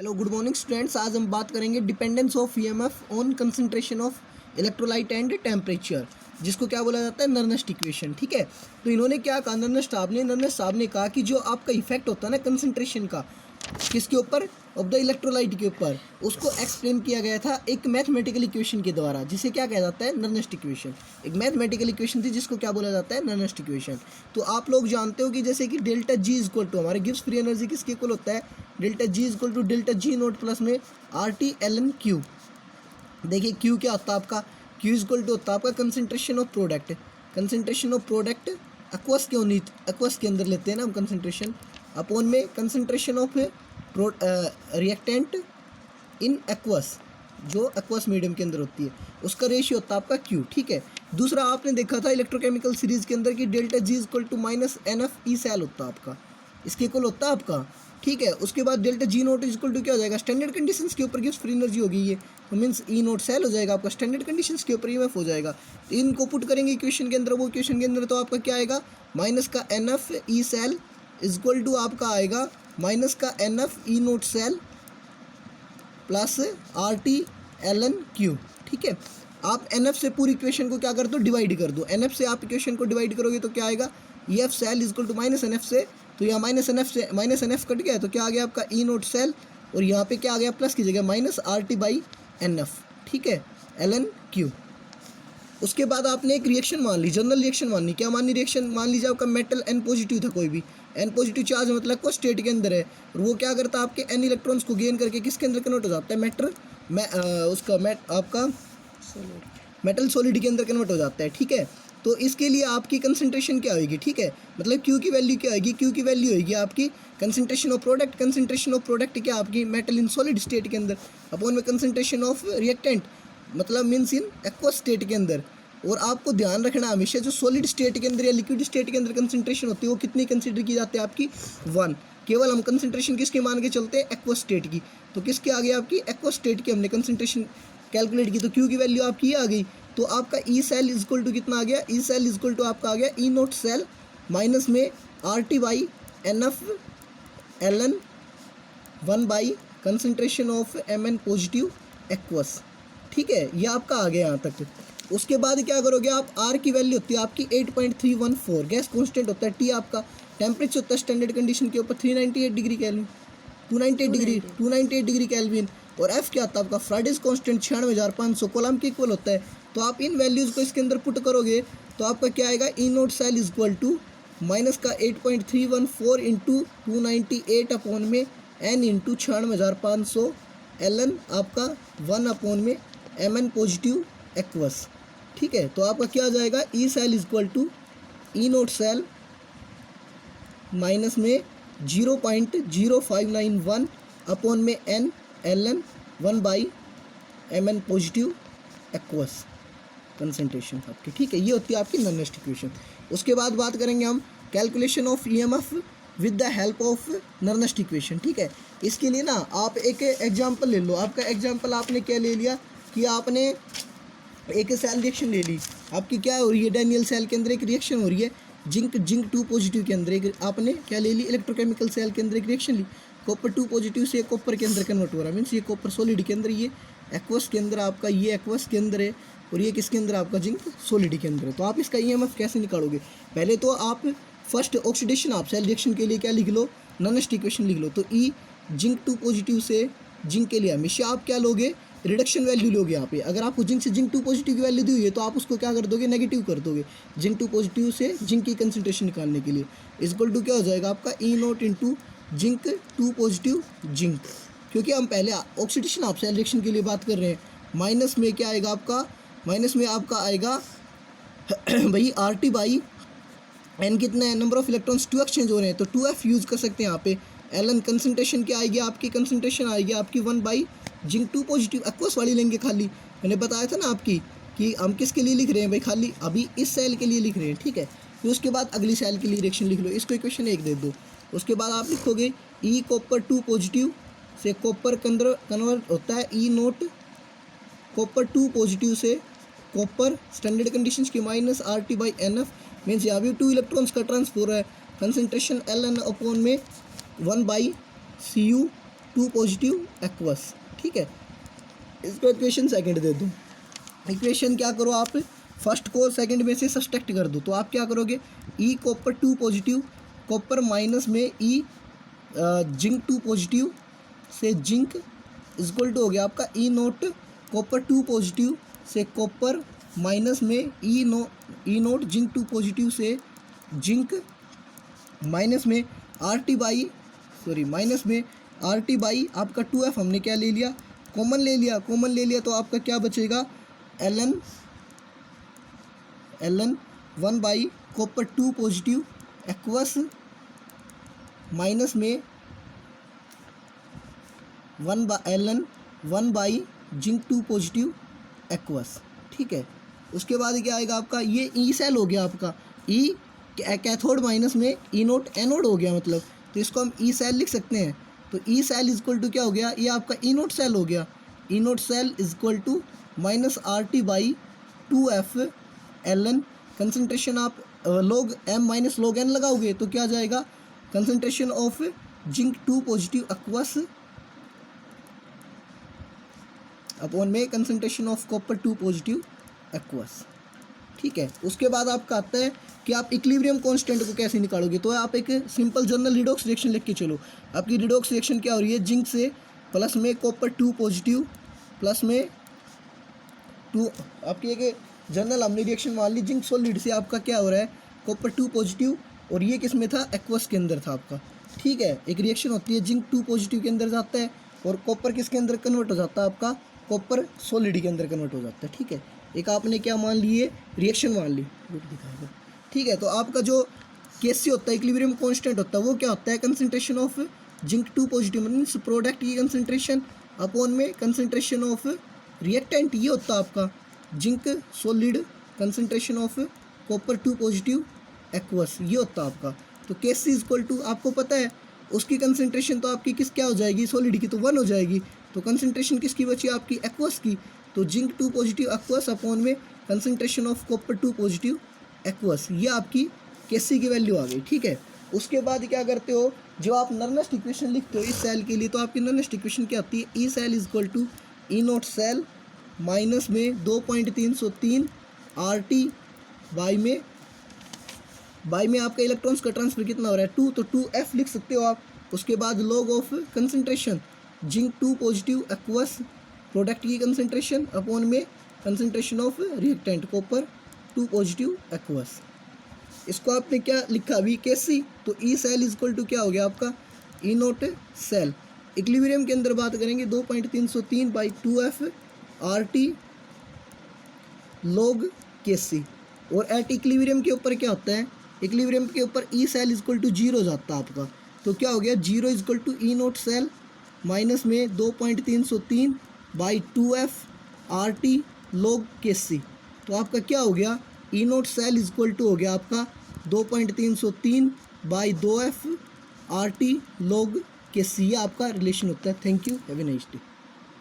Hello good morning students. आज हम बात करेंगे dependence of EMF on concentration of electrolyte and temperature, जिसको क्या बोला जाता है, नर्नेस्ट इक्वेशन। ठीक है, तो इन्होंने क्या कहा, नर्नेस्ट साहब ने कहा कि जो आपका इफेक्ट होता है ना कंसंट्रेशन का, किसके ऊपर, ऑफ द इलेक्ट्रोलाइट के ऊपर, उसको एक्सप्लेन किया गया था एक मैथमेटिकल इक्वेशन के द्वारा, जिसे क्या कहा जाता है, नर्नेस्ट इक्वेशन। एक मैथमेटिकल इक्वेशन थी जिसको क्या बोला जाता है, नर्नेस्ट इक्वेशन। तो आप लोग जानते हो कि जैसे कि delta G is equal to, हमारे गिब्स फ्री एनर्जी किसके इक्वल होता है, delta G is equal to delta G naught plus में R T L N Q. देखिए क्यू क्या होता है आपका, क्यू इज इक्वल टू होता है आपका concentration of product. Concentration of product aqueous के अंदर लेते हैं ना हम कंसंट्रेशन, अपॉन में concentration of reactant in aqueous, जो एक्वस मीडियम के अंदर होती है, उसका रेशियो होता है आपका क्यू। ठीक है, दूसरा आपने देखा था इलेक्ट्रोकेमिकल सीरीज के अंदर कि delta G is equal to minus N F E cell होता है आपका, इसके इक्वल होता है आपका। ठीक है, उसके बाद delta G nought is equal to क्या हो जाएगा, स्टैंडर्ड कंडीशंस के ऊपर गिब्स फ्री एनर्जी होगी ये, तो मीन्स ई नोट सेल हो जाएगा आपका, स्टैंडर्ड कंडीशंस के ऊपर ईएमएफ हो जाएगा। तो इनको पुट करेंगे इक्वेशन के अंदर, वो इक्वेशन के अंदर तो आपका क्या आएगा, माइनस का N F E cell is equal to आपका आएगा माइनस का N F E note cell plus R T L N Q. ठीक है, आप एन एफ से पूरी इक्वेशन को क्या कर दो, डिवाइड कर दो। एन एफ से आप इक्वेशन को डिवाइड करोगे तो क्या आएगा, E F cell is equal to minus N F से, तो यहाँ माइनस एन एफ से माइनस एन एफ कट गया, तो क्या आ गया आपका ई नोट सेल, और यहाँ पे क्या आ गया प्लस की जगह minus R T by N F. ठीक है, एल एन क्यू। उसके बाद आपने एक रिएक्शन मान ली, जनरल रिएक्शन माननी, क्या माननी, रिएक्शन मान लीजिए आपका मेटल एन पॉजिटिव था, कोई भी एन पॉजिटिव चार्ज मतलब को स्टेट के अंदर है, और वो क्या करता है आपके एन इलेक्ट्रॉन्स को गेन करके किसके अंदर कन्वर्ट हो जाता है, आपका मेटल सॉलिड के अंदर कन्वर्ट हो जाता है। ठीक है, तो इसके लिए आपकी कंसंट्रेशन क्या होगी, ठीक है, मतलब क्यू की वैल्यू क्या होगी, क्यू की वैल्यू होगी आपकी concentration of product. Concentration of product क्या आपकी मेटल इन सॉलिड स्टेट के अंदर, अपॉन में कंसंट्रेशन ऑफ रिएक्टेंट मतलब मीन्स इन एक्वस स्टेट के अंदर। और आपको ध्यान रखना हमेशा जो सॉलिड स्टेट के अंदर या लिक्विड स्टेट के अंदर कंसंट्रेशन होती है वो कितनी कंसिडर की जाती है आपकी, 1। केवल हम कंसंट्रेशन किसके मान के चलते हैं, एक्वस स्टेट की। तो किसके आ गई आपकी, एक्वस स्टेट की हमने कंसंट्रेशन कैलकुलेट की, तो क्यू की वैल्यू आपकी ये आ गई। तो आपका E cell is equal to कितना आ गया, E cell is equal to आपका आ गया ई नोट सेल माइनस में R T by N F L N 1 by concentration of M N positive aqueous. ठीक है, ये आपका आ गया यहाँ तक। उसके बाद क्या करोगे आप, आर की वैल्यू होती है आपकी 8.314, गैस कांस्टेंट होता है, टी आपका टेम्परेचर होता है स्टैंडर्ड कंडीशन के ऊपर 398 डिग्री कैल्विन, 298 डिग्री कैल्विन, और एफ क्या होता है आपका फ्राइडेज कांस्टेंट 96,500 कोलम के इक्वल होता है। तो आप इन वैल्यूज़ को इसके अंदर पुट करोगे तो आपका क्या आएगा, E note cell is equal to minus का 8.314 इंटू 298 अपॉन में एन इंटू 96,500 एल एन आपका 1 अपॉन में एम एन पॉजिटिव एक्वस। ठीक है, तो आपका क्या आ जाएगा, E cell is equal to E note cell minus में 0.0591 अपॉन में N L N 1 by M N positive aqueous concentration आपकी। ठीक है, ये होती है आपकी नर्नेस्ट इक्वेशन। उसके बाद बात करेंगे हम calculation of EMF with the help of Nernst equation. ठीक है, इसके लिए ना आप एक एग्जांपल ले लो। आपका एग्जांपल आपने क्या ले लिया कि आपने एक सेल रिएक्शन ले ली, आपकी क्या हो रही है, डैनियल सेल के अंदर एक रिएक्शन हो रही है, जिंक 2 पॉजिटिव के अंदर एक आपने क्या ले ली, इलेक्ट्रोकेमिकल सेल के अंदर एक रिएक्शन ली, कॉपर 2 पॉजिटिव से कॉपर के अंदर कन्वर्ट हो रहा है, मीन्स ये कॉपर सॉलिड के अंदर, ये एक्वस के अंदर आपका, ये एक्वस के अंदर है, और ये किसके अंदर आपका, जिंक सॉलिड के अंदर है। तो आप इसका ईएमएफ कैसे निकालोगे, पहले तो आप फर्स्ट ऑक्सीडेशन आप सेल रिएक्शन के लिए क्या लिख लो, नर्नेस्ट इक्वेशन लिख लो। तो ई जिंक 2 पॉजिटिव से जिंक के लिए हमेशा आप क्या लोगे, रिडक्शन वैल्यू लोगे। यहाँ पे अगर आपको जिंक से जिंक 2 पॉजिटिव की वैल्यू दी हुई है तो आप उसको क्या कर दोगे, नेगेटिव कर दोगे। जिंक 2 पॉजिटिव से जिंक की कंसंट्रेशन निकालने के लिए इक्वल टू क्या हो जाएगा आपका, E naught into zinc 2 positive zinc, क्योंकि हम पहले ऑक्सीडेशन ऑफ सेल रिएक्शन के लिए बात कर रहे हैं। माइनस में क्या आएगा आपका, माइनस में आपका आएगा भाई आर टी बाई एन कितना है, नंबर ऑफ इलेक्ट्रॉन्स 2 एक्सचेंज हो रहे हैं, तो 2f यूज़ कर सकते हैं यहाँ पे। एल एन कंसंट्रेशन क्या आएगी आपकी, कंसंट्रेशन आएगी आपकी 1 बाई जिंक 2 पॉजिटिव एक्वस वाली लेंगे खाली, मैंने बताया था ना आपकी कि हम किसके लिए लिख रहे हैं भाई, खाली अभी इस सेल के लिए लिख रहे हैं। ठीक है, फिर उसके बाद अगली सेल के लिए रिएक्शन लिख लो, इसको इक्वेशन 1 दे दो। उसके बाद आप लिखोगे ई कॉपर 2 पॉजिटिव से कॉपर कन्वर्ट होता है, ई नोट कॉपर 2 पॉजिटिव से कॉपर स्टैंडर्ड कंडीशंस की minus R T by N F, means यहाँ भी 2 इलेक्ट्रॉन्स का ट्रांसफर है, कंसंट्रेशन एल एन अपॉन में 1 by C U two positive aqueous, ठीक है। इसको इक्वेशन सेकंड दे दो। इक्वेशन क्या करो आप, फर्स्ट को सेकंड में से सब्सट्रैक्ट कर दो, तो आप क्या करोगे, E copper two positive, copper minus में ई जिंक टू पॉजिटिव से जिंक इक्वल टू हो गया आपका E note copper two positive से कॉपर माइनस में E naught zinc two positive से जिंक माइनस में आर टी बाई आपका 2F हमने क्या ले लिया, कॉमन ले लिया, तो आपका क्या बचेगा, L N 1 by copper two positive aqueous minus में L N 1 by zinc two positive aqueous, ठीक है। उसके बाद क्या आएगा आपका, ये ई सेल हो गया आपका, ई कैथोड माइनस में ई नोट एनोड हो गया मतलब, तो इसको हम ई सेल लिख सकते हैं। तो ई सेल इक्वल टू क्या हो गया, ये आपका ई नोट सेल हो गया, E note cell equal to minus R T by 2F L N. Concentration आप log m minus log n लगाओगे तो क्या जाएगा, concentration of zinc two positive aqueous upon में concentration of copper two positive aqueous, ठीक है। उसके बाद आपका आता है कि आप इक्विलिब्रियम कांस्टेंट को कैसे निकालोगे, तो आप एक सिंपल जनरल रिडॉक्स रिएक्शन लिख के चलो। आपकी रिडॉक्स रिएक्शन क्या हो रही है, जिंक से प्लस में कॉपर टू पॉजिटिव प्लस में टू, आपकी एक जनरल हमने रिएक्शन मान ली, जिंक सॉलिड से आपका क्या हो रहा है, कॉपर टू पॉजिटिव, और ये किस में था, एक्वस के अंदर था आपका, ठीक है। एक रिएक्शन होती है जिंक टू पॉजिटिव के अंदर जाता है और कॉपर किसके अंदर कन्वर्ट हो जाता है, आपका कॉपर सॉलिड के अंदर कन्वर्ट हो जाता है, ठीक है। एक आपने क्या मान ली है, रिएक्शन मान ली, ठीक है। तो आपका जो केसी होता है, इक्विलिब्रियम कांस्टेंट होता है, वो क्या होता है, concentration of zinc two positive means product की कंसंट्रेशन अपॉन में कंसंट्रेशन ऑफ रिएक्टेंट, ये होता है आपका zinc solid concentration of copper two positive aqueous, ये होता है आपका। तो केसी इक्वल टू आपको पता है उसकी कंसंट्रेशन तो आपकी किस क्या हो जाएगी, सॉलिड की तो 1 हो जाएगी, तो कंसंट्रेशन किसकी बची आपकी, एक्वस की, तो zinc two positive aqueous upon में concentration of copper two positive aqueous, ये आपकी केसी की वैल्यू आ गई, ठीक है। उसके बाद क्या करते हो, जो आप नर्नेस्ट इक्वेशन लिखते हो इस सेल के लिए, तो आपकी नर्नेस्ट इक्वेशन क्या आती है, E cell is equal to E note cell minus में 2.303 आर टी बाई में आपका इलेक्ट्रॉन्स का ट्रांसफर कितना हो रहा है, 2, तो 2F लिख सकते हो आप। उसके बाद log of concentration zinc two positive aqueous product की कंसंट्रेशन अपॉन में concentration of reactant copper two positive aqueous. इसको आपने क्या लिखा अभी, केसी, तो ई सेल इक्वल टू क्या हो गया आपका, ई नोट सेल। इक्विलिब्रियम के अंदर बात करेंगे 2.303 by 2F R T log KC, और एट इक्विलिब्रियम के ऊपर क्या होता है, इक्विलिब्रियम के ऊपर ई सेल इक्वल टू 0 हो जाता है आपका, तो क्या हो गया, 0 equal to E note cell minus में 2.303 by 2F R T log KC, तो आपका क्या हो गया, E note cell equal to हो गया आपका 2.303 by 2F R T log KC, ये आपका रिलेशन होता है। Thank you, have a nice day.